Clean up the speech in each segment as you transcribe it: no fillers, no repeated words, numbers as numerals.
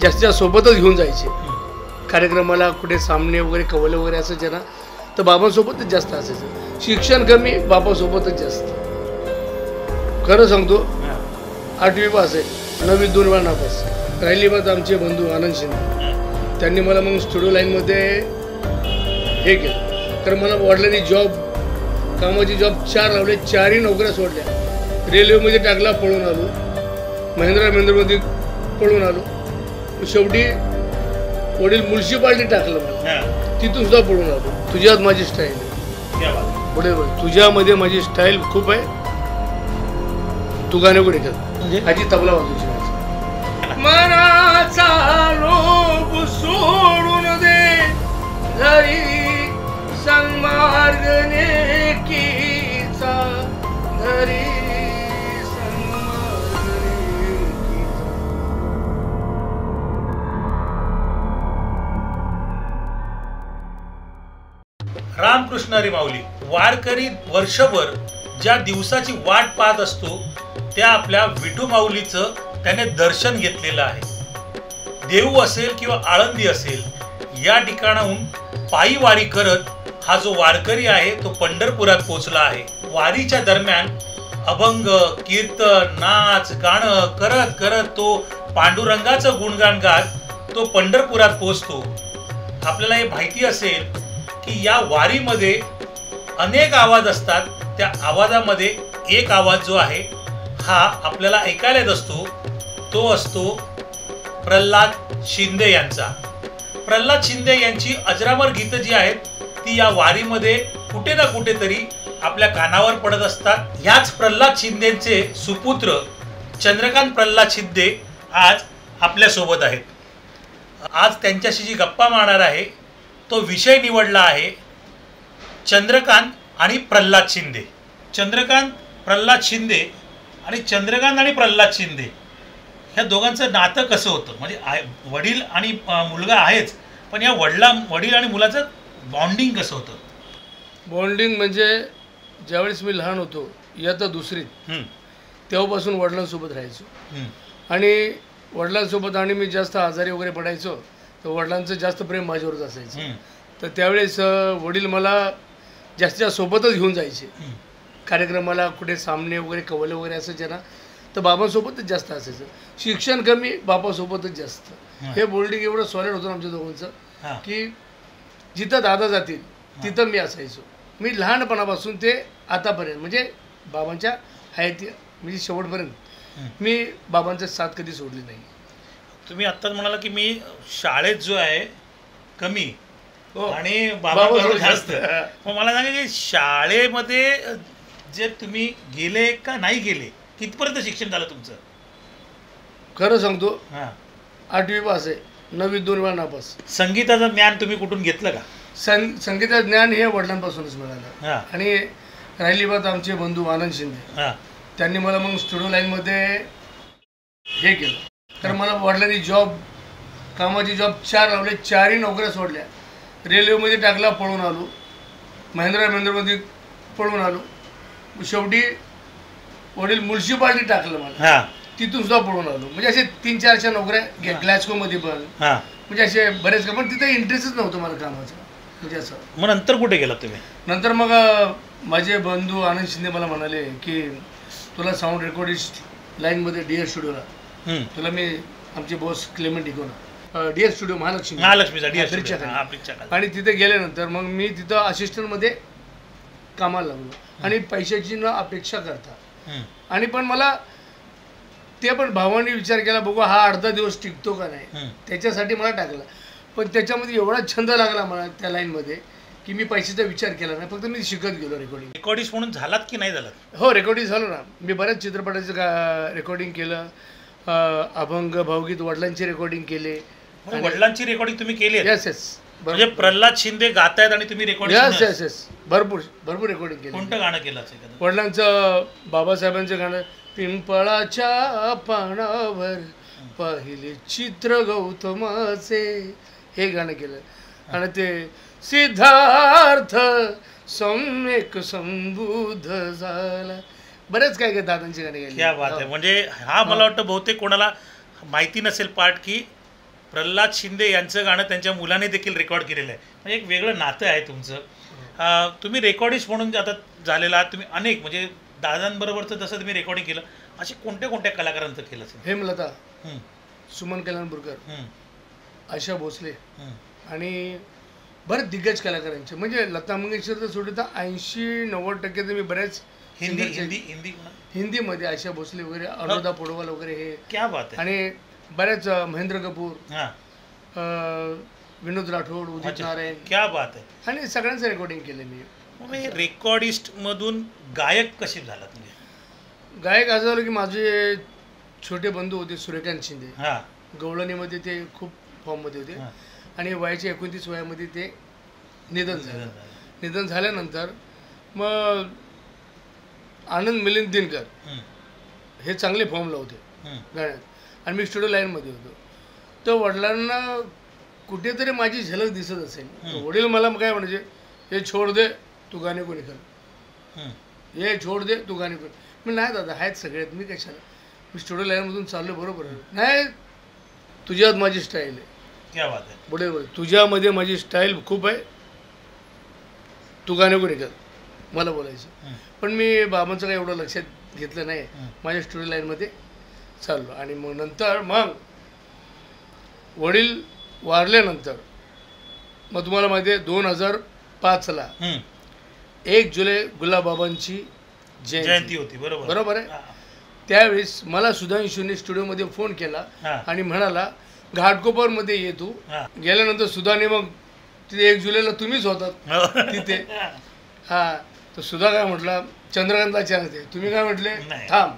जास्तीत जास्त सोबतच घेऊन जायचे कार्यक्रमाला, कुठे सामने वगैरे कवले वगैरे असायचे ना, तर बाबांसोबतच जास्त असायचं. शिक्षण कमी, बाबासोबतच जास्त. खरं सांगतो, 8वी पास आहे, 9वी 2 वेळा नापास. राहिली बात आमचे बंधू आनंद शिंदे, त्यांनी मला मग स्टुडिओ लाईनमध्ये हे केलं. तर मला वडिलांनी कामाची जॉब 4 लावले, 4ही नोकऱ्या सोडल्या. रेल्वेमध्ये टाकला, पळून आलो. महेंद्रमध्ये पळून आलो. शेवटी वडील म्युन्सिपाल्टी टाकलं मला, तिथून सुद्धा पळून आलो. तुझ्यात माझी स्टाईल आहे पुढे, तुझ्यामध्ये माझी स्टाईल खूप आहे. तू गाणे कुठे कर, आजी तबला वाजवची. मनाचा लोभ सोडून दे, घरी सन्मार्ग नेकीचा, घरी रामकृष्ण हरी माऊली. वारकरी वर्षभर ज्या दिवसाची वाट पाहत असतो, त्या आपल्या विठू माऊलीचं त्याने दर्शन घेतलेलं आहे. देऊ असेल किंवा आळंदी असेल, या ठिकाणाहून पायी वारी करत हा जो वारकरी आहे तो पंढरपुरात पोहोचला आहे. वारीच्या दरम्यान अभंग, कीर्तन, नाच, गाणं करत करत तो पांडुरंगाचं गुणगान गात तो पंढरपुरात पोहोचतो. आपल्याला हे माहिती असेल की या वारीमध्ये अनेक आवाज असतात. त्या आवाजामध्ये एक आवाज जो आहे हा आपल्याला ऐकायला येत असतो, तो असतो प्रल्हाद शिंदे यांचा. प्रल्हाद शिंदे यांची अजरामर गीतं जी आहेत ती या वारीमध्ये कुठे ना कुठेतरी आपल्या कानावर पडत असतात. ह्याच प्रल्हाद शिंदेचे सुपुत्र चंद्रकांत प्रल्हाद शिंदे आज आपल्या सोबत आहेत. आज त्यांच्याशी जी गप्पा मारणार आहे तो विषय निवडला आहे चंद्रकांत आणि प्रल्हाद शिंदे. चंद्रकांत प्रल्हाद शिंदे आणि चंद्रकांत आणि प्रल्हाद शिंदे ह्या दोघांचं नातं कसं होतं? म्हणजे वडील आणि मुलगा आहेच, पण या वडील आणि मुलाचं बॉन्डिंग कसं होतं? बॉन्डिंग म्हणजे ज्यावेळेस मी लहान होतो, इयत्ता 2रीत, तेव्हापासून वडिलांसोबत राहायचो. आणि वडिलांसोबत आणि मी जास्त आजारी वगैरे पडायचो, तर वडिलांचं जास्त प्रेम माझ्यावरच असायचं. तर त्यावेळेस वडील मला जास्तीत जास्त सोबतच घेऊन जायचे कार्यक्रमाला, कुठे सामने वगैरे कवले वगैरे असायचे ना, तर बाबांसोबतच जास्त असायचं. शिक्षण कमी, बाबासोबतच जास्त. हे बोल्डिंग एवढं सॉलिड होतं आमच्या दोघांचं की जिथं दादा जातील तिथं मी असायचो. मी लहानपणापासून ते आतापर्यंत, म्हणजे बाबांच्या हयाती म्हणजे शेवटपर्यंत मी बाबांचा साथ कधी सोडली नाही. तुम्ही आत्ताच म्हणाला की मी शाळेत जो आहे कमी आणि बाबा जास्त. मग मला सांगा की शाळेमध्ये जे तुम्ही गेले का नाही गेले, कितपर्यंत शिक्षण झालं तुमचं? खरं सांगतो, 8वी पास आहे, 9वी 2 वेळा नापास. संगीताचं ज्ञान तुम्ही कुठून घेतलं का? संगीताचं ज्ञान हे वडिलांपासूनच मिळालं. आणि राहिली बात आमचे बंधू आनंद शिंदे, त्यांनी मला मग स्टुडिओ लाईनमध्ये हे केलं. तर मला वडिलांनी कामाची जॉब 4 लावले, 4ही नोकऱ्या सोडल्या. रेल्वेमध्ये टाकला, पळून आलो. महेंद्रमध्ये पळून आलो. शेवटी वडील म्युन्सिपाल्टी टाकलं मला, तिथून सुद्धा पळून आलो. म्हणजे असे 3-4 नोकऱ्या ग्लॅस्कोमध्ये पण, म्हणजे असे बरेच का, पण तिथे इंटरेस्टच नव्हतं मला कामाचं. म्हणजे असं. मग नंतर कुठे गेला तुम्ही? नंतर मग माझे बंधू आनंद शिंदे मला म्हणाले की तुला साऊंड रेकॉर्डिस्ट लाईनमध्ये DS स्टुडिओला तुला मी आमचे boss Clement Ikauna DS studio महालक्ष्मीचा, आणि तिथे गेल्यानंतर मग मी तिथं असिस्टंटमध्ये कामाला लागलो. आणि पैशाची न अपेक्षा करता, आणि पण मला ते पण भावांनी विचार केला, बघू हा अर्धा दिवस टिकतो का नाही, त्याच्यासाठी मला टाकला. पण त्याच्यामध्ये एवढा छंद लागला मला त्या लाईनमध्ये की मी पैशाचा विचार केला नाही, फक्त मी शिकत गेलो. रेकॉर्डिस्ट म्हणून झालात की नाही झालात? हो, रेकॉर्डिंग झालं ना. मी बऱ्याच चित्रपटाचं रेकॉर्डिंग केलं, अभंग, भावगीत, वडिलांची रेकॉर्डिंग केले. वडिलांची रेकॉर्डिंग तुम्ही केली? येस. म्हणजे प्रल्हाद शिंदे गातायत आणि तुम्ही रेकॉर्डिंग? येस, भरपूर रेकॉर्डिंग केलं. कोणतं गाणं केलं वडिलांचं? बाबासाहेबांचं गाणं, पिंपळाच्या पानावर पाहिले चित्र गौतमाचे, हे गाणं केलं. आणि ते सिद्धार्थ सम्यक संबुद्ध झाला, बरेच काय काय दादांची गाणी गायली. क्या बात आहे. म्हणजे हा मला वाटतं बहुतेक कोणाला माहिती नसेल पार्ट की प्रल्हाद शिंदे यांचं गाणं त्यांच्या मुलाने देखील रेकॉर्ड केलेलं आहे. म्हणजे एक वेगळं नातं आहे तुमचं. तुम्ही रेकॉर्डिस्ट म्हणून आता झालेला आहात. तुम्ही अनेक म्हणजे दादांबरोबरचं जसं तुम्ही रेकॉर्डिंग केलं, असे कोणत्या कोणत्या कलाकारांचं केलं असेल? हेमलता, हं, सुमन कल्याणपूरकर, हं, आशा भोसले हं. आणि बरेच दिग्गज कलाकारांचे. म्हणजे लता मंगेशकर तर सोडता 80-90% तर मी बऱ्याच हिंदी सिंगरचे- हिंदी हिंदी म्हणा. हिंदीमध्ये आशा भोसले वगैरे, अनुराधा पौडवाल वगैरे हे, क्या बात आहे. आणि बऱ्याच महेंद्र कपूर, हां, विनोद राठोड, उदित अच्छा. नारायण क्या बात आहे. आणि सगळ्यांचं रेकॉर्डिंग केलं मी. मग हे रेकॉर्डिस्ट मधून गायक कसे झालात म्हणजे? गायक असं झालं की माझे छोटे बंधू होते सूर्यकांत शिंदे, हां, गवळणीमध्ये ते खूप फॉर्ममध्ये होते, हां. आणि वयाच्या 29 वयामध्ये ते निधन झालं. निधन झाल्यानंतर मग आनंद मिलिंद दिनकर हं, हे चांगले फॉर्मला होते हं, गाण्यात, आणि मी स्टुडिओ लाईनमध्ये होतो. तर वडिलांना कुठेतरी माझी झलक दिसत असेल. तर वडील मला काय म्हणायचे, हे छोड दे तू गाणे कोणी कर, हं. हे छोड दे तू गाणे कर. मी नाही दादा, आहेत सगळ्यात, मी कशाला, मी स्टुडिओ लाईनमधून चाललो बरोबर आहे. नाही, तुझ्यात माझी स्टाईल आहे. क्या बात आहे. बरोबर, तुझ्यामध्ये माझी स्टाईल खूप आहे, तू गाणे कोणी कर, मला बोलायचं. हं, पण मी बाबांचं काही एवढं लक्षात घेतलं नाही. हं. माझ्या स्टुडिओ लाईनमध्ये चाललो. आणि मग नंतर मग वडील वारल्यानंतर मग तुम्हाला माहिती आहे 2005ला हं. 1 जुलै गुलाबबाबांची जयंती होती. बरोबर बरोबर आहे. हां, त्यावेळेस मला सुधांशूने स्टुडिओमध्ये फोन केला हां, आणि म्हणाला घाटकोपरमध्ये ये तू. हां. गेल्यानंतर सुधाने मग तिथे 1 जुलैला तुम्हीच होतात तिथे. हां, तर सुधा काय म्हटला, चंद्रकांतला चान्स दे. तुम्ही काय म्हटले, नाही. थांब.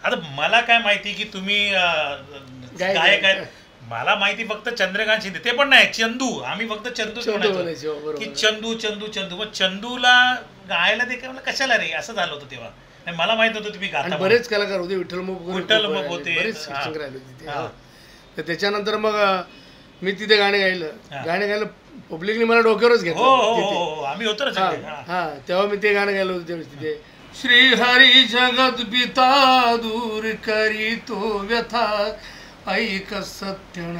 आता मला काय माहिती की तुम्ही गायक आहेत. मला माहिती फक्त चंद्रकांत शिंदे, ते पण नाही चंदू. आम्ही फक्त चंदूच चंदू म्हणायचो बोलायचे, हो, बरोबर. की चंदू चंदू चंदू. मग चंदूला गायला ते काय म्हणलं, कशाला रे, असं झालं होतं तेव्हा. आणि मला माहित होतं तुम्ही आणि गाता. बरेच कलाकार होते, विठ्ठल मोप वगैरे विठ्ठल खूप मोप राहिले, होते. बरेच हां. सिंगर राहिले तिथे. हां. हो. तर त्याच्यानंतर मग मी तिथे गाणे गायलं. हां. गाणे गायलं, पब्लिकने मला डोक्यावरच घेतलं हो हो तिथे. हो, आम्ही होतो ना हां, सगळे. हां. हां, तेव्हा मी ते गाणं गायलं होतं त्यावेळेस तिथे. श्री हरी जगत पिता दूर करी तो व्यथा, ऐक सत्यनारायणाची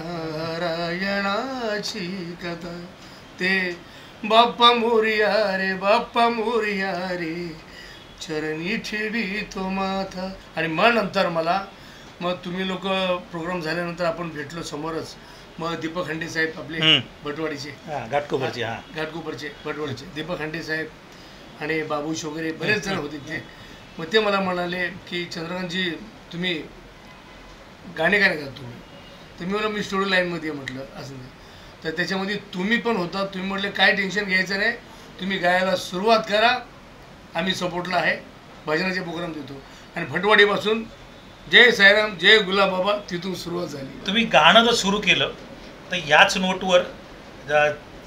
कथा. ते बाप्पा मोरिया रे, बाप्पा मोरिया रे, चरणी ठेवी तो माथा. आणि मग नंतर मग तुम्ही लोक प्रोग्राम झाल्यानंतर आपण भेटलो समोरच. मग दीपक खंडे साहेब आपले हं. भटवाडीचे, हां, घाटकोपरची. हां, घाटकोपरचे भटवाडीचे दीपक खंडे साहेब आणि बाबूश वगैरे बरेच जण होते ते. मग ते मला म्हणाले की चंद्रकांतजी तुम्ही गाणे काय गात तुम्ही. तर मी मी स्टुडिओ लाईनमध्ये म्हटलं असं नाही. तर त्याच्यामध्ये तुम्ही पण होता. तुम्ही म्हटले काय टेन्शन घ्यायचं नाही, तुम्ही गायला सुरुवात करा, आम्ही सपोर्टला आहे, भजनाचे प्रोग्राम देतो. आणि भटवाडीपासून जय साईराम जय गुलाबबाबा तिथून सुरुवात झाली. तुम्ही गाणं जर सुरू केलं तर याच नोटवर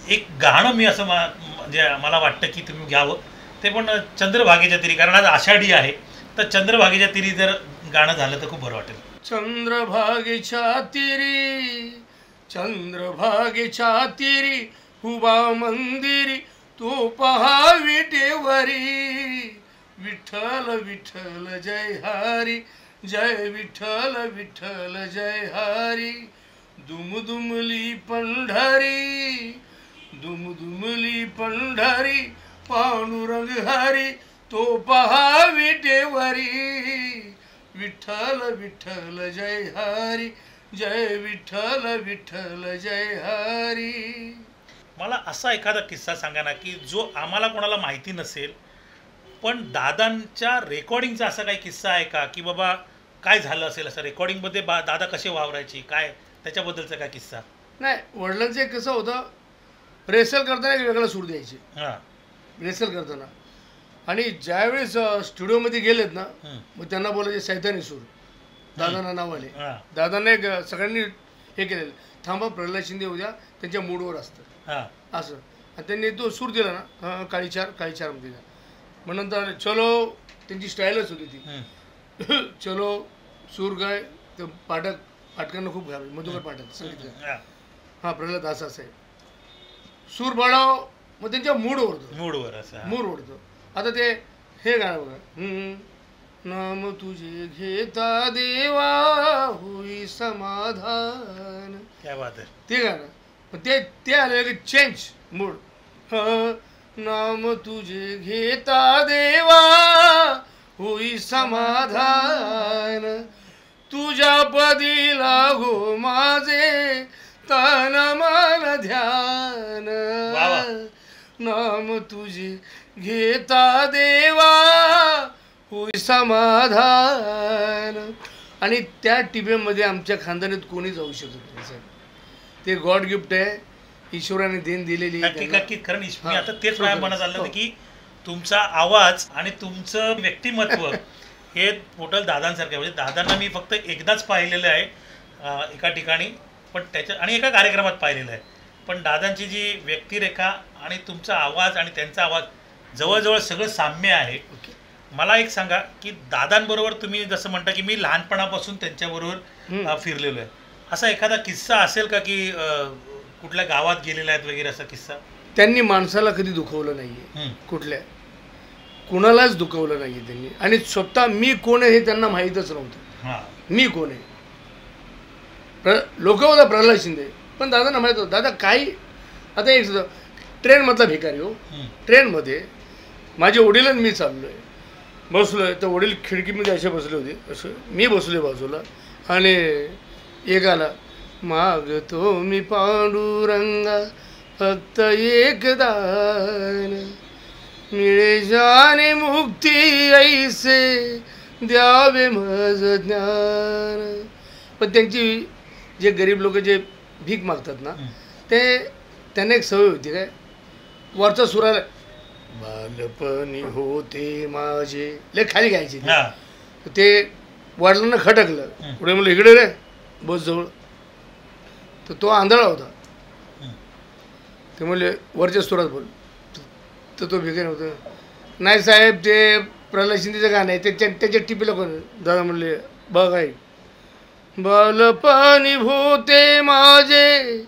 एक गाणं मी असं म्हणजे मला वाटतं की तुम्ही घ्यावं. ते पण चंद्रभागेच्या तिरी, कारण आज आषाढी आहे. तर चंद्रभागेच्या तिरी जर गाणं झालं तर खूप बरं वाटेल. चंद्रभागेच्या तिरी, चंद्रभागेच्या तिरी, हुबा मंदिरी तो पहा विटेवरी, विठ्ठल विठ्ठल जय हरी, जय विठ्ठल विठ्ठल जय हरी. दुमदुमली पंढरी, दुमदुमली पंढरी, पांडुरंग हरी तो पहा विटेवरी, विठ्ठल विठ्ठल जय हरी, जय विठ्ठल विठ्ठल जय हरी. मला असा एखादा किस्सा सांगा ना की जो आम्हाला कोणाला माहिती नसेल, पण दादांच्या रेकॉर्डिंगचा असा काही किस्सा आहे का की बाबा काय झालं असेल असं रेकॉर्डिंगमध्ये, दादा कसे वावरायचे, काय त्याच्याबद्दलचा काय किस्सा? नाही, वडिलांचं एक कसं होतं, रेसल करताना एक वेगळा सूर द्यायचे. हां, रेसल करताना. आणि ज्यावेळेस स्टुडिओमध्ये गेलेत ना, हं, मग त्यांना बोलायचे सैतानी सूर, दादांना नाव आले. हां, दादांना एक सगळ्यांनी हे केलेलं, थांबा प्रल्हाद शिंदे उद्या त्यांच्या मूडवर असतं हां, असं. आणि त्यांनी तो सूर दिला ना, काळीचार काळीचारमध्ये दिला. मग नंतर चलो, त्यांची स्टाईलच होती ती. हं, चलो सूर गाय, तर पाठकांना खूप घाल, मधुकर पाठक संगीतकार. हां, हां, प्रल्हाद असं आहे, सूर बाळाव, मग त्यांच्या मूडवर होतं, मूडवर असं. हां. मूड ओढतो. आता ते हे गाणं बघा, नाम तुझे घेता देवा होई समाधान. क्या बात आहे. ते गाणं पण ते आलं की चेंज मूड. नाम तुझे घेता देवा होई समाधान, तुझ्या पदी लागो माझे तन मन ध्यान. वा वा. नाम तुझे घेता देवा होई समाधान. आणि त्या टिपेमध्ये आमच्या खानदानीत कोणी जाऊ शकत नाही साहेब. ते गॉड गिफ्ट आहे, ईश्वराने देण दिलेली आहे नक्की त्यांना. नक्की. कारण मी हा. आता तेच माझ्या मनात आलं हो. होतं की तुमचा आवाज आणि तुमचं व्यक्तिमत्व हे टोटल दादांसारखं आहे. म्हणजे दादांना मी फक्त एकदाच पाहिलेलं आहे एका ठिकाणी, पण त्याच्या आणि एका कार्यक्रमात पाहिलेलं आहे. पण दादांची जी व्यक्तिरेखा आणि तुमचा आवाज आणि त्यांचा आवाज जवळजवळ सगळं साम्य आहे. मला एक सांगा की दादांबरोबर तुम्ही जसं म्हणता की मी लहानपणापासून त्यांच्याबरोबर फिरलेलो आहे, असा एखादा किस्सा असेल का की कुठल्या गावात गेलेला आहेत वगैरे असा किस्सा? त्यांनी माणसाला कधी दुखवलं नाहीये, कुणालाच दुखवलं नाहीये त्यांनी. आणि स्वतः मी कोण आहे हे त्यांना माहीतच नव्हतं. मी कोण आहे लोक होता प्रल्हाद शिंदे, पण दादांना माहीत होतं. दादा काही आता एक ट्रेनमधला भिकारी हो, ट्रेनमध्ये माझे वडील आणि मी चाललो आहे, बसलो आहे तर वडील खिडकीमध्ये असे बसले होते, असं मी बसलो बाजूला. आणि एक आला, मागतो मी पांडुरंगा फक्त एक दान, मिळे जाने मुक्ती ऐसे द्यावे मज ज्ञान. पण त्यांची जे गरीब लोक जे भीक मागतात ना, ते त्यांना एक सवय होती काय, वरचा सुराला बालपणी होते माझे लय खाली घ्यायचे ते वडिलांना खटकलं. पुढे म्हणलं इकडे रे बस जवळ, तर तो आंधळा होता. ते म्हणले वरच्या सुरात बोल, तर तो भिकारी होता. नाही साहेब ते प्रल्हाद शिंदेचं गाणं आहे, त्याच्या टिपीला कोण. दादा म्हणले बघ ऐक, बालपणी भूते माझे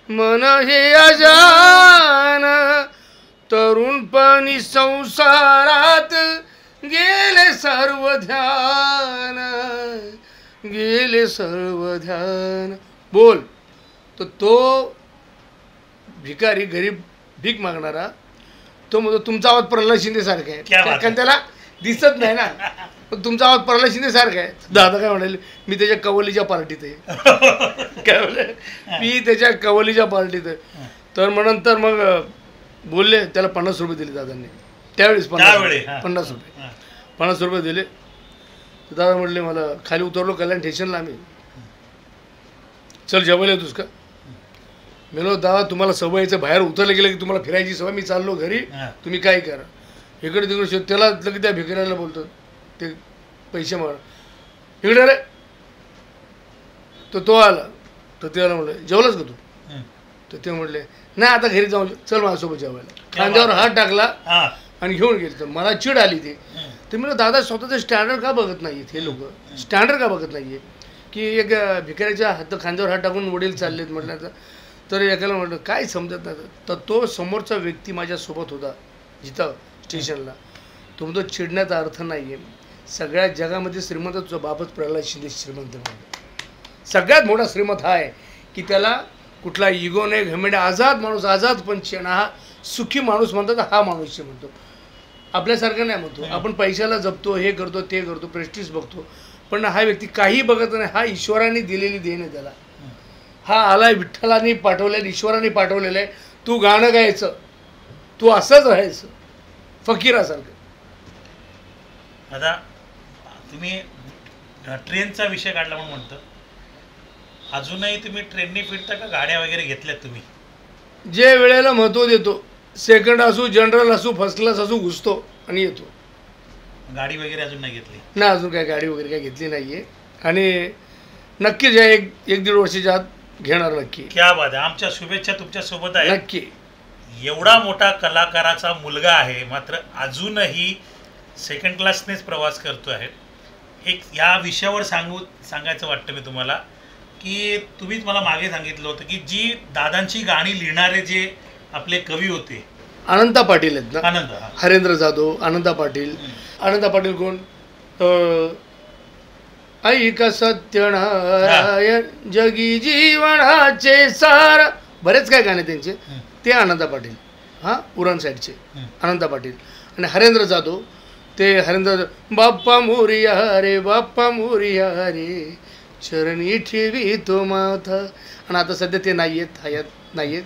मन हे अजान, तरुणपणी संसारात गेले सर्व ध्यान, गेले सर्व ध्यान. बोल. तर तो भिकारी गरीब भीक मागणारा तो म्हणतो तुमचा आवाज प्रल्हाद शिंदे सारखा आहे, कारण त्याला दिसत नाही ना, पण तुमचा आवाज प्रल्हाद शिंदे सारखा आहे. दादा काय म्हणाले, मी त्याच्या कवलीच्या पार्टीत आहे. काय म्हणले, मी त्याच्या कवलीच्या पार्टीत आहे. तर नंतर मग बोलले, त्याला 50 रुपये दिले दादांनी त्यावेळेस. 50 रुपये दिले. तर दादा म्हटले मला, खाली उतरलो कल्याण स्टेशनला आम्ही, चल जेवायला येतोस का. मी म्हणलो दादा तुम्हाला सवयीचं बाहेर उतरलं गेलं की तुम्हाला फिरायची सवय, मी चाललो घरी, तुम्ही काय करा. इकडे तिकडे शोध. त्याला लगेच त्या भिकाऱ्याला बोलतो, ते पैसे मार इकडे रे. तर तो आला, तर त्याला म्हणलं जेवलास का तू. तर ते म्हटले नाही आता घरी जाऊन चल माझ्यासोबत जेवायला. खांद्यावर हात टाकला आणि घेऊन गेले. तर मला चिड आली ते. तर मी दादा स्वतःचं स्टँडर्ड का बघत नाहीत हे लोक, स्टँडर्ड का बघत नाहीये की एक भिकाऱ्याच्या खांद्यावर हात टाकून वडील चाललेत म्हटलं. तर एकाला म्हटलं काय समजत नाही. तर तो समोरचा व्यक्ती माझ्यासोबत होता जिथं स्टेशनला, तो म्हणतो चिडण्याचा अर्थ नाही आहे, सगळ्या जगामध्ये श्रीमंत तुझा बापच प्रल्हाद शिंदे श्रीमंत म्हणतो. सगळ्यात मोठा श्रीमंत हा आहे की त्याला कुठला इगो नाही, घमेंड, आझाद माणूस, आझाद पंछी. आणि हा सुखी माणूस म्हणतात, हा माणूस म्हणतो. आपल्यासारखं नाही म्हणतो आपण, पैशाला जपतो, हे करतो ते करतो, प्रेस्टिज बघतो. पण हा व्यक्ती काही बघत नाही, हा ईश्वराने दिलेली देण आहे त्याला. हा आलाय, विठ्ठलाने पाठवलेला, ईश्वराने पाठवलेलं आहे. तू गाणं गायचं, तू असंच राहायचं फकीरासारखं. आता तुम्ही ट्रेनचा विषय काढला म्हणून म्हणतो, अजूनही तुम्ही ट्रेनने फिरता का गाड्या वगैरे घेतल्यात तुम्ही? जे वेळेला महत्त्व देतो, सेकंड असू, जनरल असू, फर्स्ट क्लास असू, घुसतो आणि येतो. गाडी वगैरे अजून नाही घेतली ना, अजून काय गाडी वगैरे काय घेतली नाही आहे. आणि नक्कीच या 1-1.5 वर्षाच्या आत घेणार नक्की. क्या बात आहे. आमच्या शुभेच्छा तुमच्या सोबत आहे. नक्की. एवढा मोठा कलाकाराचा मुलगा आहे, मात्र अजूनही सेकंड क्लासनेच प्रवास करतो आहे. एक या विषयावर सांगायचं वाटतं मी तुम्हाला की तुम्हीच मला मागे सांगितलं होतं की जी दादांची गाणी लिहिणारे जे आपले कवी होते, अनंता पाटील आहेत ना, आनंद, हरेंद्र जाधव, अनंता पाटील. अनंता पाटील कोण, ऐका सत्यनारायण जगी जीवनाचे सार, बरेच काय गाणे त्यांचे, ते आनंदा पाटील, हां उरण साईडचे आनंदा पाटील. आणि हरेंद्र जाधव, ते हरेंद्र बाप्पा मोरिया रे बाप्पा मोरिया रे चरणी ठेवी तो माथा. आणि आता सध्या ते नाही आहेत, हयात नाही आहेत.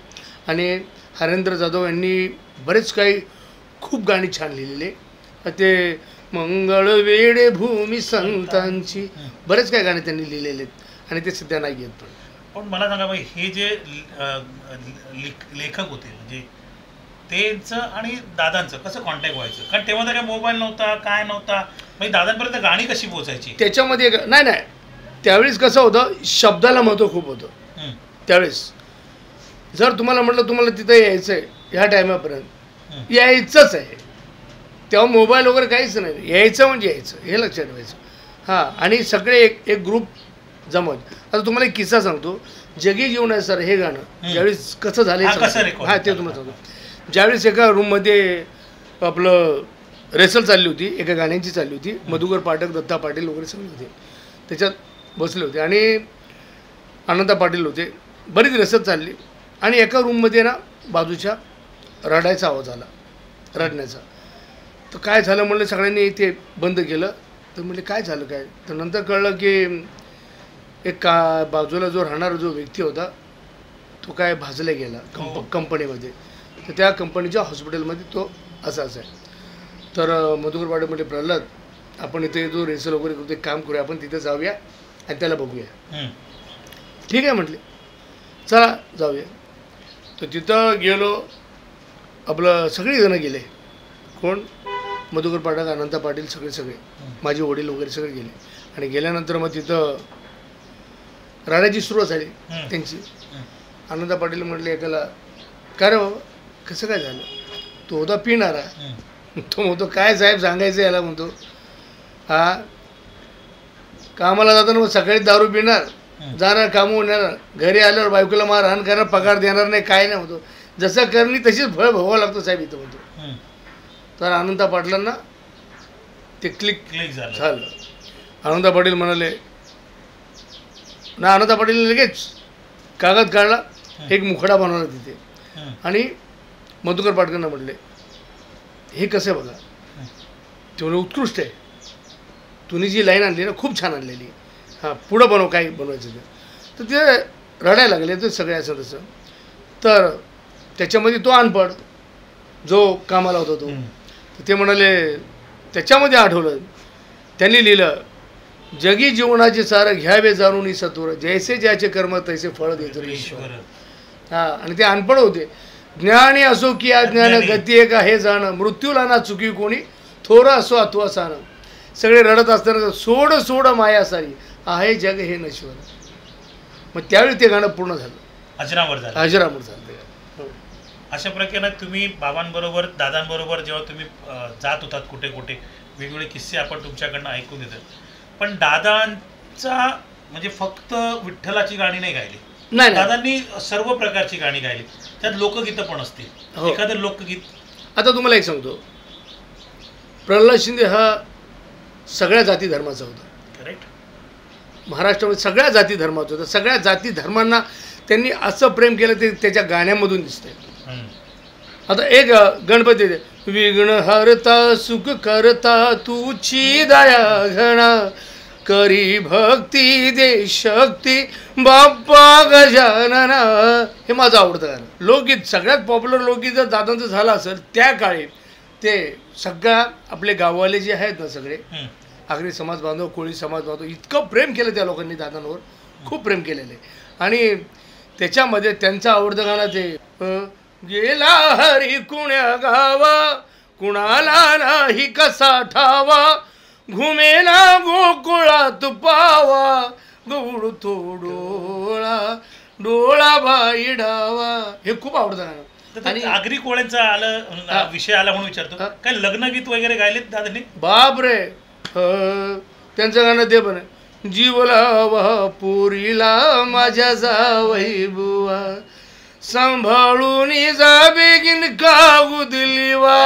आणि हरेंद्र जाधव यांनी बरेच काही खूप गाणी छान लिहिलेले, ते मंगळ वेडे भूमी संतांची, बरेच काही गाणे त्यांनी लिहिलेले आहेत आणि ते सध्या नाही आहेत. पण मला सांगा बाई, हे जे लेखक होते म्हणजे त्यांचं आणि दादांचं कसं कॉन्टॅक्ट व्हायचं? कारण तेव्हा तर काय मोबाईल नव्हता, काय नव्हता, म्हणजे दादांपर्यंत गाणी कशी पोचायची? त्याच्यामध्ये नाही, त्यावेळेस कसं होतं, शब्दाला महत्त्व खूप होतं त्यावेळेस. जर तुम्हाला म्हटलं तुम्हाला तिथं यायचं आहे ह्या टायमापर्यंत, यायचंच आहे. तेव्हा मोबाईल वगैरे काहीच नाही, यायचं म्हणजे यायचं, हे लक्षात ठेवायचं. हां, आणि सगळे एक ग्रुप जमत. आता तुम्हाला एक किस्सा सांगतो. जगी जीवन आहे सर हे गाणं ज्यावेळेस कसं झालं, हां ते तुम्हाला सांगतो. ज्यावेळेस एका रूममध्ये आपलं रेसल चालली होती, एका गाण्यांची चालली होती, मधुकर पाठक, दत्ता पाटील वगैरे सगळे होते त्याच्यात बसले होते आणि आनंदा पाटील होते. बरीच रेसल चालली आणि एका रूममध्ये ना बाजूच्या रडायचा आवाज आला, रडण्याचा. तर काय झालं म्हणलं, सगळ्यांनी ते बंद केलं. तर म्हणले काय झालं काय? तर नंतर कळलं की एक बाजूला जो राहणारा जो व्यक्ती होता तो काय भाजला गेला कंपनीमध्ये. तर त्या कंपनीच्या हॉस्पिटलमध्ये तो असा आहे. तर मधुकर पाटील म्हणजे प्रल्हाद, आपण इथे जो रेसल वगैरे करतो एक काम करूया, आपण तिथे जाऊया आणि त्याला बघूया. ठीक आहे म्हटले, चला जाऊया. तर तिथं गेलो, आपलं सगळी जणं गेले. कोण? मधुकर पाठक, अनंता पाटील, सगळे माझे वडील वगैरे सगळे गेले. आणि गेल्यानंतर मग तिथं राहण्याची सुरुवात झाली त्यांची. आनंदा पाटील म्हटले एकाला, काय रे बाबा कसं काय झालं? तो होता पिणारा. तो म्हणतो काय साहेब सांगायचं याला, म्हणतो हा कामाला जाताना मग सकाळी दारू पिणार, जाणार कामून येणार, घरी आल्यावर बायकोला मारहाण करणार, पगार देणार नाही, काय नाही. म्हणतो जसं करणी तशीच फळ भोगावं लागतं साहेब इथं, म्हणतो. तर आनंदा पाटलांना ते क्लिक झालं. आनंदा पाटील म्हणाले ना, आनंदा पाटील लगेच कागद काढला, एक मुखडा बनवला तिथे आणि मधुकर पाटकांना म्हटले हे कसं आहे बघा. ते म्हणजे उत्कृष्ट आहे, तुम्ही जी लाईन आणली ना खूप छान आणलेली, हां पुढं बनव काय बनवायचं ते. तर ते रडायला लागले ते सगळे असं तसं. तर त्याच्यामध्ये तो अनपड जो कामाला होता तो, ते म्हणाले, त्याच्यामध्ये आठवलं त्यांनी लिहिलं, जगी जीवनाचे सार घ्यावे जाणून सत्वर, जैसे ज्याचे कर्म तैसे फळ देतो ईश्वर. हां, आणि ते अनपड होते. ज्ञानी असो की अज्ञान गती एक आहे जाण, मृत्यूला ना चुकी कोणी, थोरं असो अथवा साण. सगळे रडत असताना सोड सोड माया सारी, आहे जग हे नश्वर. मग त्यावेळी ते गाणं पूर्ण झालं, अजरामर झालं. अजरामर झालं. अशा प्रकारे तुम्ही बाबांबरोबर, दादांबरोबर जेव्हा तुम्ही जात होतात कुठे कुठे, वेगवेगळे किस्से आपण तुमच्याकडनं ऐकून येतात. पण दादांचा म्हणजे फक्त विठ्ठलाची गाणी नाही गायली, नाही, दादांनी सर्व प्रकारची गाणी गायली, त्यात लोकगीतं पण असतील. एखादं लोकगीत आता तुम्हाला एक सांगतो, प्रल्हाद शिंदे हा सगळ्या जाती धर्माचा होता. करेक्ट. महाराष्ट्रामध्ये सगळ्या जाती धर्माचा होता. सगळ्या जाती धर्मांना त्यांनी असं प्रेम केलं ते त्याच्या गाण्यामधून दिसतंय. आता एक गणपती, विघ्न हरता सुख करता तुची दया घणा, करी भक्ती दे शक्ती बाप्पा गजानना. हे माझं आवडतं गाणं. लोकगीत सगळ्यात पॉप्युलर लोकगीत जर दादांचं झालं असेल त्या काळी, ते सगळ्या आपले गाववाले जे आहेत ना सगळे, आगरी समाज बांधव, कोळी समाज बांधव, इतकं प्रेम केलं त्या लोकांनी दादांवर, खूप प्रेम केलेलं आहे. आणि त्याच्यामध्ये त्यांचं आवडतं गाणं ते, गेला हरी कुण्या गावा, कुणाला नाही कसा ठावा, घुमेला गोकुळात पावा, गौड तो डोळा डोळा बाई डावा. हे खूप आवडतं गाणं. आणि आगरी कोळ्यांचा आलं विषय आला म्हणून विचारतो, काय लग्नगीत वगैरे गायलेत दादांनी? बाप रे, त्यांचं गाणं ते पण, जीवला पुरीला माझ्या जावई बुवा, सांभाळून जा बेगीन का गुदलीवा,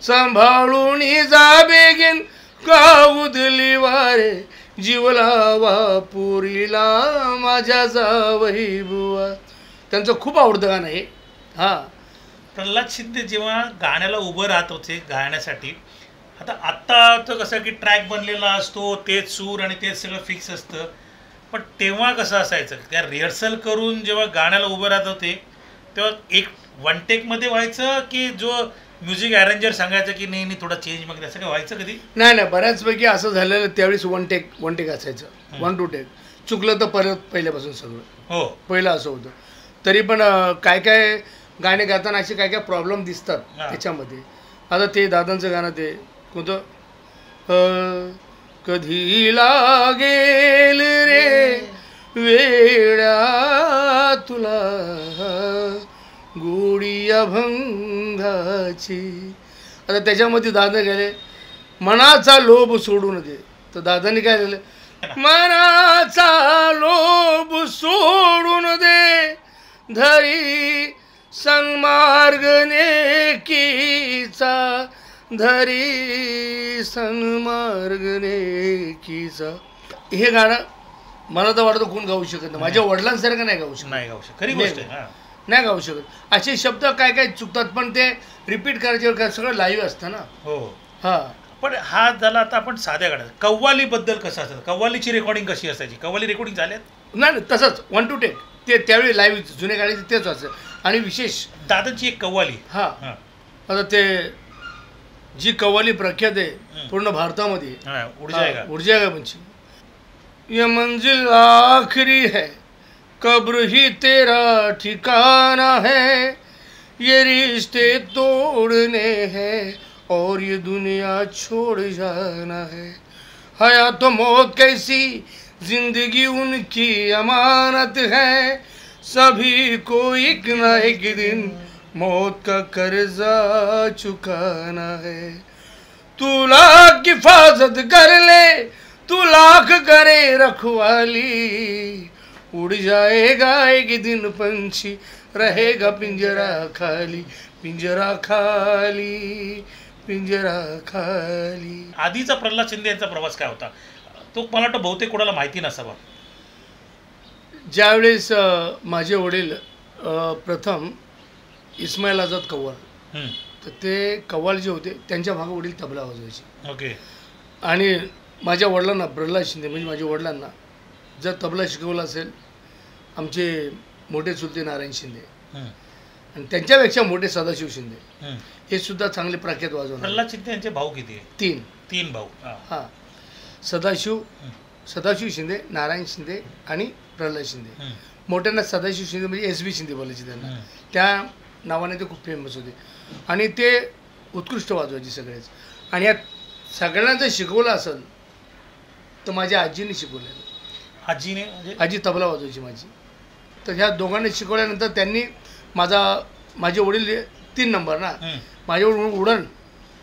सांभाळून जा बेगीन काऊदली वारे जीवलावा पुरीला माझ्या जावई बुवा. त्यांचं खूप आवडतं गाणं आहे. हां, प्रल्हाद शिंदे जेव्हा गाण्याला उभं राहत होते गाण्यासाठी, आत्ताचं कसं की ट्रॅक बनलेला असतो, तेच सूर आणि तेच सगळं फिक्स असतं, पण तेव्हा कसं असायचं, त्या रिहर्सल करून जेव्हा गाण्याला उभं राहत होते तेव्हा एक वन टेकमध्ये व्हायचं की जो म्युझिक अरेंजर सांगायचं की नाही नाही थोडा चेंज मग असं काय व्हायचं कधी? नाही, बऱ्याचपैकी असं झालेलं. त्यावेळेस वन टेक असायचं, 1 to टेक. चुकलं तर परत पहिल्यापासून सगळं. हो, पहिलं असं होतं. तरी पण काय काय गाणे गाताना असे काय काय प्रॉब्लेम दिसतात त्याच्यामध्ये. आता ते दादांचं गाणं ते कोणतं, कधी लागेल रे वेळा तुला गोडी अभंगाची. आता त्याच्यामध्ये दादा गेले मनाचा लोभ सोडून दे. तर दादाने काय लिहिलं, मनाचा लोभ सोडून दे धरी सन्मार्ग नेकीचा, धरी सन्मार्ग नेकीचा. हे गाणं मला तर वाटतं कोण गाऊ शकत नाही. माझ्या वडिलांसारखं नाही गाऊ शकत. नाही गाऊ शकत, खरी गोष्ट आहे. नाही गाऊ शकत. असे शब्द काय काय चुकतात पण ते रिपीट करायचे, सगळं लाईव्ह असतं ना. हो, हां. पण हा झाला आता आपण साध्या गाण्यात. कव्वालीबद्दल कसं असतं, कव्वालीची रेकॉर्डिंग कशी असायची? कव्वाली रेकॉर्डिंग झाल्यात? नाही तसंच 1 to टेक. ते त्यावेळी लाईव्ह जुने गाण्याचे तेच असतं. आणि विशेष दादांची एक कव्वाली. हां, आता ते जी कव्वाली प्रख्यात आहे पूर्ण भारतामध्ये, उड जाएगा. उड़ जाएगा पंछी. ये मंजिल आखिरी है, कब्र ही तेरा ठिकाना है, ये रिश्ते तोड़ने हैं और ये दुनिया छोड़ जाना है. हयात तो मौत कैसी जिंदगी उनकी अमानत है, सभी को एक ना एक दिन मौत का कर्जा चुकाना है. तू लाख हिफाजत कर ले, तू लाख करे रखवाली, उड़ जाएगा एक दिन पंछी, रहेगा पिंजरा खाली, पिंजरा खाली, पिंजरा खाली. आधीचा प्रल्हाद शिंदे यांचा प्रवास काय होता तो मला वाटतं बहुतेक कोणाला माहिती नसावा. ज्यावेळेस माझे वडील प्रथम इस्माईल आझाद कव्वाल, तर ते कव्वाल जे होते त्यांच्या भागा वडील तबला वाजवायचे. ओके. आणि माझ्या वडिलांना प्रल्हाद शिंदे म्हणजे माझ्या वडिलांना जर तबला शिकवला असेल आमचे मोठे चुलते नारायण शिंदे, आणि त्यांच्यापेक्षा मोठे सदाशिव शिंदे, हे सुद्धा चांगले प्रख्यात वाजवणार. प्रल्हाद शिंदे यांचे भाऊ किती आहे? तीन भाऊ. हां, सदाशिव शिंदे, नारायण शिंदे आणि प्रल्हाद शिंदे. मोठ्यांना सदाशिव शिंदे म्हणजे SB शिंदे बोलायचे त्यांना, त्या नावाने ते खूप फेमस होते आणि ते उत्कृष्ट वाजवायचे सगळेच. आणि या सगळ्यांना जर शिकवलं असेल तर माझ्या आजीने शिकवलेलं. आजीने म्हणजे? आजी तबला वाजवायची माझी. तर ह्या दोघांनी शिकवल्यानंतर त्यांनी माझे वडील 3 नंबर ना, माझे वडील उडण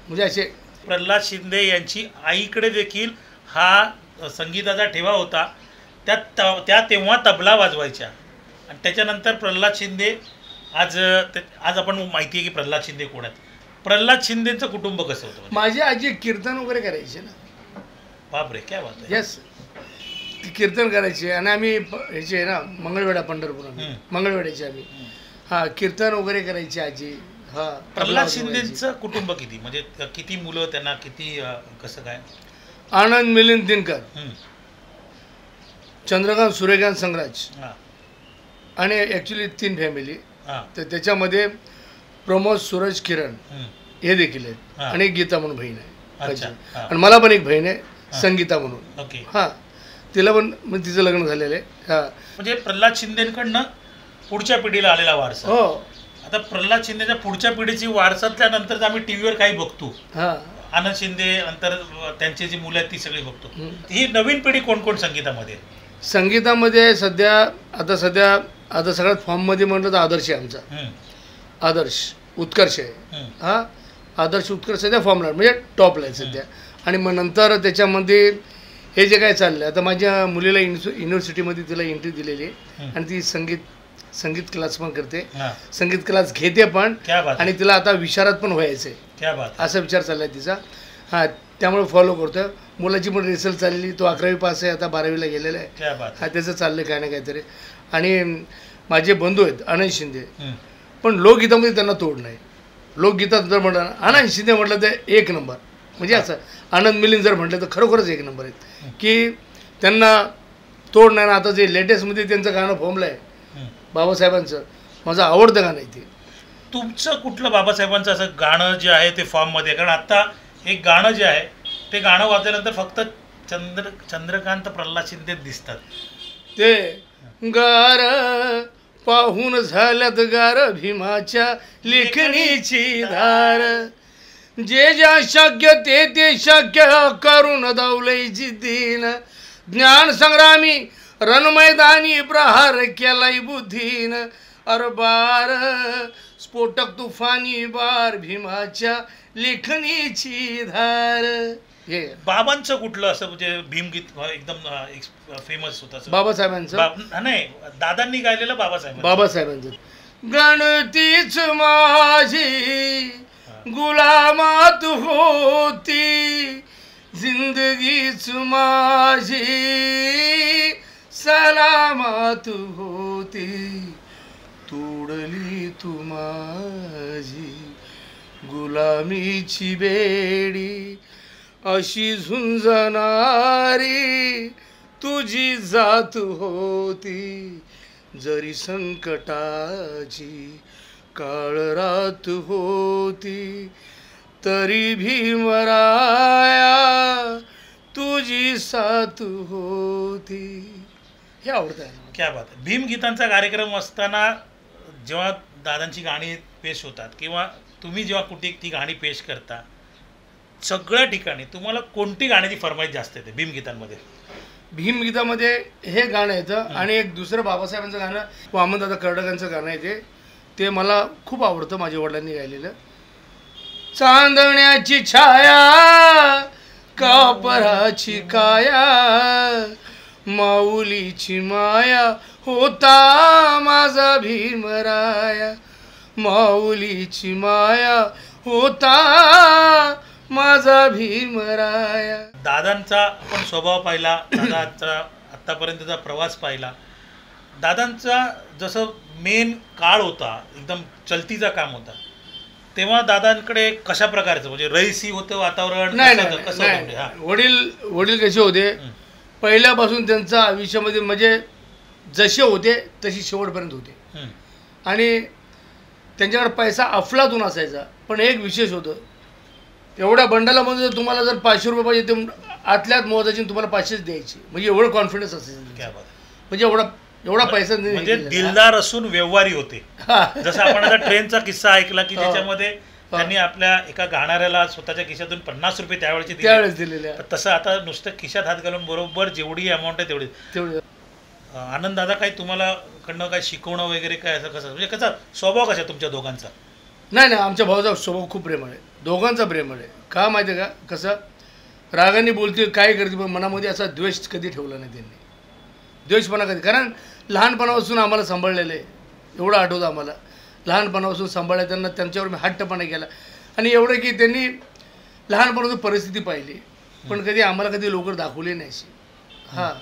म्हणजे असे. प्रल्हाद शिंदे यांची आईकडे देखील हा संगीताचा ठेवा होता. त्या तेव्हा तबला वाजवायच्या. आणि त्याच्यानंतर प्रल्हाद शिंदे आज आपण माहिती आहे की प्रल्हाद शिंदे कोण आहेत. प्रल्हाद शिंदेचं कुटुंब कसं होतं? माझी आजी कीर्तन वगैरे करायची ना. बापरे, काय बात आहे. येस, ती कीर्तन करायची. आणि आम्ही ह्याचे आहे ना मंगळवेढा, पंढरपूर मंगळवेढ्याचे आम्ही. हां, कीर्तन वगैरे करायची आजी. हां. प्रल्हाद शिंदेचं कुटुंब किती, म्हणजे किती मुलं, त्यांना किती, कसं काय? आनंद मिलिंद दिनकर, चंद्रकांत सूर्यकांत संगराज, आणि ॲक्च्युली 3 फॅमिली. तर त्याच्यामध्ये प्रमोद सूरज किरण हे देखील आहेत. आणि एक गीता म्हणून बहीण आहे. आणि मला पण एक बहीण आहे संगीता म्हणून. ओके. हां, तिला पण म्हणजे तिचं लग्न झालेलं आहे. हां, म्हणजे प्रल्हाद शिंदेकडनं पुढच्या पिढीला आलेला वारसा. हो. आता प्रल्हाद शिंदेच्या पुढच्या पिढीची वारसातल्यानंतर आम्ही टी व्हीवर काही बघतो. हां, आनंद शिंदे नंतर त्यांची जी मुलं आहेत ती सगळी बघतो. ही नवीन पिढी कोण कोण संगीतामध्ये? संगीतामध्ये सध्या सगळ्यात फॉर्ममध्ये म्हटलं तर आदर्श आहे आमचा. आदर्श उत्कर्ष आहे. हां, आदर्श उत्कर्ष सध्या फॉर्मला म्हणजे टॉपला आहे सध्या. आणि मग नंतर त्याच्यामध्ये हे जे काय चाललं आहे, आता माझ्या मुलीला युनिव्हर्सिटीमध्ये तिला एंट्री दिलेली आहे आणि ती संगीत क्लास पण करते, संगीत क्लास घेते पण, आणि तिला आता विशारद पण व्हायचं आहे. असा विचार चालला आहे तिचा. हां, त्यामुळे फॉलो करतो. मुलाची पण रिसल्ट चालली, तो 11वी पास आहे, आता 12वीला गेलेला आहे. क्या बात हा आहे. त्याचं चाललं काय ना काहीतरी. आणि माझे बंधू आहेत आनंद शिंदे, हं. पण लोकगीतामध्ये त्यांना तोड नाही. लोकगीतात जर म्हटलं ना, आनंद शिंदे म्हटलं तर एक नंबर. म्हणजे असं आनंद मिलिंद जर म्हटलं तर खरोखरच एक नंबर आहेत, की त्यांना तोड नाही ना. आता जे लेटेस्टमध्ये त्यांचं गाणं फॉर्मलं आहे हं. बाबासाहेबांचं, माझं आवडतं गाणं आहे ते. तुमचं कुठलं बाबासाहेबांचं असं गाणं जे आहे ते फॉर्ममध्ये? कारण आता एक गाणं जे आहे ते गाणं वाजल्यानंतर फक्त चंद्रकांत प्रल्हाद शिंदे दिसतात. ते गार पाहून झाल्यात गार भीमाच्या लेखणीची धार, जे ज्या शक्य ते शक्य करून दावलंय जिद्दीन, ज्ञान संग्रामी रणमैदानी प्रहार केलाय बुद्धीन, अरबार स्फोटक तुफानी बार भीमाच्या लेखणीची धार. हे बाबांचं कुठलं असं म्हणजे भीमगीत एकदम फेमस होतं असं? बाबासाहेबांचं नाही, दादांनी गायलेलं बाबासाहेब. बाबासाहेबांचं गणतीच माझी गुलामात होती, जिंदगीच माझी सलामात होती, तोडली तू माझी गुलामीची बेडी, अशी झुंजणारी तुझी जात होती, जरी संकटाची काळ रात होती, तरी भीमराया तुझी साथ होती. हे आवडतं आहे. क्या बात आहे. भीमगीतांचा कार्यक्रम असताना जेव्हा दादांची गाणी पेश होतात किंवा तुम्ही जेव्हा कुठे ती गाणी पेश करता, सगळ्या ठिकाणी तुम्हाला कोणती गाण्याची फरमाईश जास्त येते भीमगीतांमध्ये? भीमगीतामध्ये हे गाणं येतं आणि एक दुसरं बाबासाहेबांचं गाणं वामनदादा कर्डकांचं गाणं आहे ते मला खूप आवडतं, माझ्या वडिलांनी गायलेलं. चांदण्याची छाया कापराची काया, माऊलीची माया होता माझा भीमराया, माऊलीची माया होता माझा भीमराया. दादांचा आपण स्वभाव पाहिला, दादांचा आत्तापर्यंतचा प्रवास पाहिला. दादांचा जसं मेन काळ होता, एकदम चलतीचा काम होता, तेव्हा दादांकडे कशा प्रकारचं म्हणजे रईसी होतं वातावरण? नाही कसं नाही, कसं नाही. होतं? हां. वडील कसे होते, पहिल्यापासून त्यांच्या आयुष्यामध्ये म्हणजे जसे होते तशी शेवटपर्यंत होते. हं. आणि त्यांच्याकडे पैसा अफलातून असायचा. पण एक विशेष होतं, एवढ्या बंडलामध्ये जर तुम्हाला जर 500 रुपये पाहिजे ते आतल्यात मोजायची, तुम्हाला 500च द्यायची. म्हणजे एवढं कॉन्फिडन्स असायचं. क्या बात. म्हणजे एवढा पैसा नाही म्हणजे दिलेला. दिलदार असून व्यवहारी होते. हा. जसं आपण आता ट्रेनचा किस्सा ऐकला की हो. त्याच्यामध्ये त्यांनी आपल्या एका गाणाऱ्याला स्वतःच्या खिशातून 50 रुपये त्यावेळेचे दिले. त्यावेळेस दिलेल्या तर तसं आता नुसतं खिशात हात घालून बरोबर जेवढी अमाऊंट आहे तेवढी. तेवढं. आनंद दादा, काही तुम्हाला कडनं काय शिकवणं वगैरे काय असं कसं म्हणजे कसा स्वभाव कसा तुमच्या दोघांचा? नाही, आमच्या भावाचा स्वभाव खूप प्रेमळ आहे, दोघांचा प्रेमळ आहे. का माहिती आहे का, कसं रागाने बोलते काय करते, पण मनामध्ये असा द्वेष कधी ठेवला नाही त्यांनी, द्वेषपणा कधी. कारण लहानपणापासून आम्हाला सांभाळलेलं आहे, एवढं आठवतं आम्हाला. लहानपणापासून सांभाळलं त्यांना, त्यांच्यावर मी हट्टपणा केला. आणि एवढं की त्यांनी लहानपणापासून परिस्थिती पाहिली, पण कधी आम्हाला कधी लवकर दाखवली नाही अशी. हां,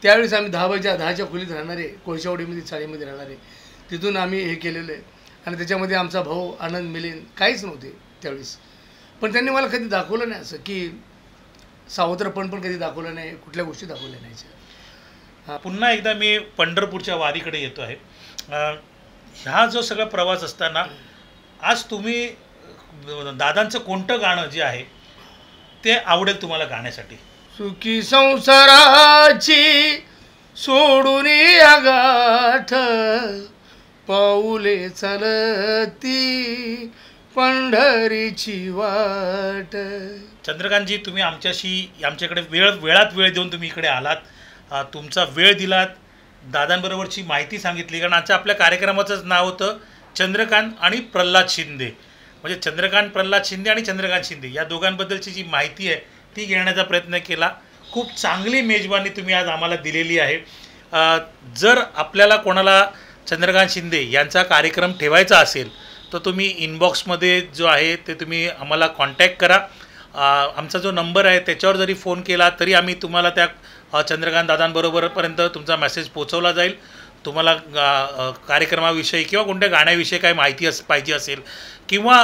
त्यावेळेस आम्ही 10च्या खोलीत राहणारे, कोळशावडीमध्ये चाळीमध्ये राहणारे, तिथून आम्ही हे केलेलं आहे. आणि त्याच्यामध्ये आमचा भाऊ आनंद मिलिंद काहीच नव्हते त्यावेळेस. पण त्यांनी मला कधी दाखवलं नाही असं की सावत्रपण पण कधी दाखवलं नाही, कुठल्या गोष्टी दाखवल्या नाही. पुन्हा एकदा मी पंढरपूरच्या वारीकडे येतो आहे. ह्या जो सगळा प्रवास असताना आज तुम्ही दादांचं कोणतं गाणं जे आहे ते आवडेल तुम्हाला गाण्यासाठी? सुखी संसाराची सोडून गाठ, पाऊले चालती पंढरीची वाट. चंद्रकांतजी, तुम्ही आमच्याकडे वेळात वेळ देऊन तुम्ही इकडे आलात, तुमचा वेळ दिलात, दादांबरोबरची माहिती सांगितली. कारण आजच्या आपल्या कार्यक्रमाचंच नाव होतं चंद्रकांत आणि प्रल्हाद शिंदे. म्हणजे चंद्रकांत प्रल्हाद शिंदे आणि चंद्रकांत शिंदे या दोघांबद्दलची जी माहिती आहे ती घेण्याचा प्रयत्न केला. खूप चांगली मेजबानी तुम्ही आज आम्हाला दिलेली आहे. जर आपल्याला कोणाला चंद्रकांत शिंदे यांचा कार्यक्रम ठेवायचा असेल तर तुम्ही इनबॉक्समध्ये जो आहे ते तुम्ही आम्हाला कॉन्टॅक्ट करा. आमचा जो नंबर आहे त्याच्यावर जरी फोन केला तरी आम्ही तुम्हाला त्या चंद्रकांत दादांबरोबरपर्यंत तुमचा मेसेज पोचवला जाईल. तुम्हाला कार्यक्रमाविषयी किंवा कोणत्या गाण्याविषयी काही माहिती पाहिजे असेल किंवा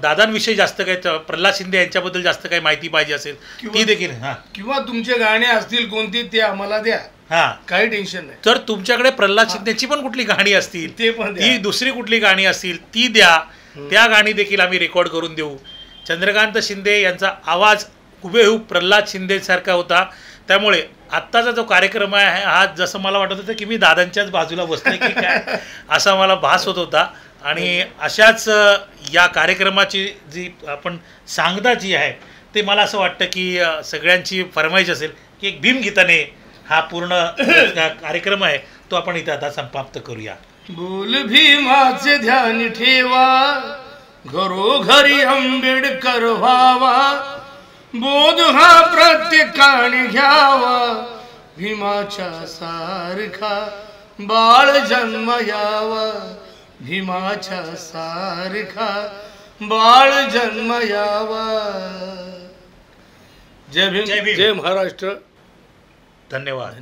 दादांविषयी जास्त काही प्रल्हाद शिंदे यांच्याबद्दल जास्त काही माहिती पाहिजे असेल ती देखील किंवा तुमचे गाणे असतील कोणती ते आम्हाला द्या. काही टेन्शन नाही. तर तुमच्याकडे प्रल्हाद शिंदेची पण कुठली गाणी असतील ते पण ती दुसरी कुठली गाणी असतील ती द्या. त्या गाणी देखील आम्ही रेकॉर्ड करून देऊ. चंद्रकांत शिंदे यांचा आवाज हुबेहूब प्रल्हाद शिंदेसारखा होता. त्यामुळे आत्ताचा जो कार्यक्रम आहे हा जसं मला वाटत होतं की मी दादांच्याच बाजूला बसले की काय असा मला भास होत होता. आणि अशाच या कार्यक्रमाची जी आपण सांगता जी आहे ते मला असं वाटतं की सगळ्यांची फरमाईश असेल की एक भीमगीताने हा पूर्ण कार्यक्रम आहे तो आपण इथे आता समाप्त करूया. बोल भीमाचे ध्यान ठेवा, घरोघरी आंबेडकर व्हावा, बोध हा प्रत्येकाने घ्यावा, भीमाच्या सारखा बाळ जन्म यावा, भीमाच्या सारखा बाळ जन्म यावा. जय भीम, जय महाराष्ट्र. धन्यवाद.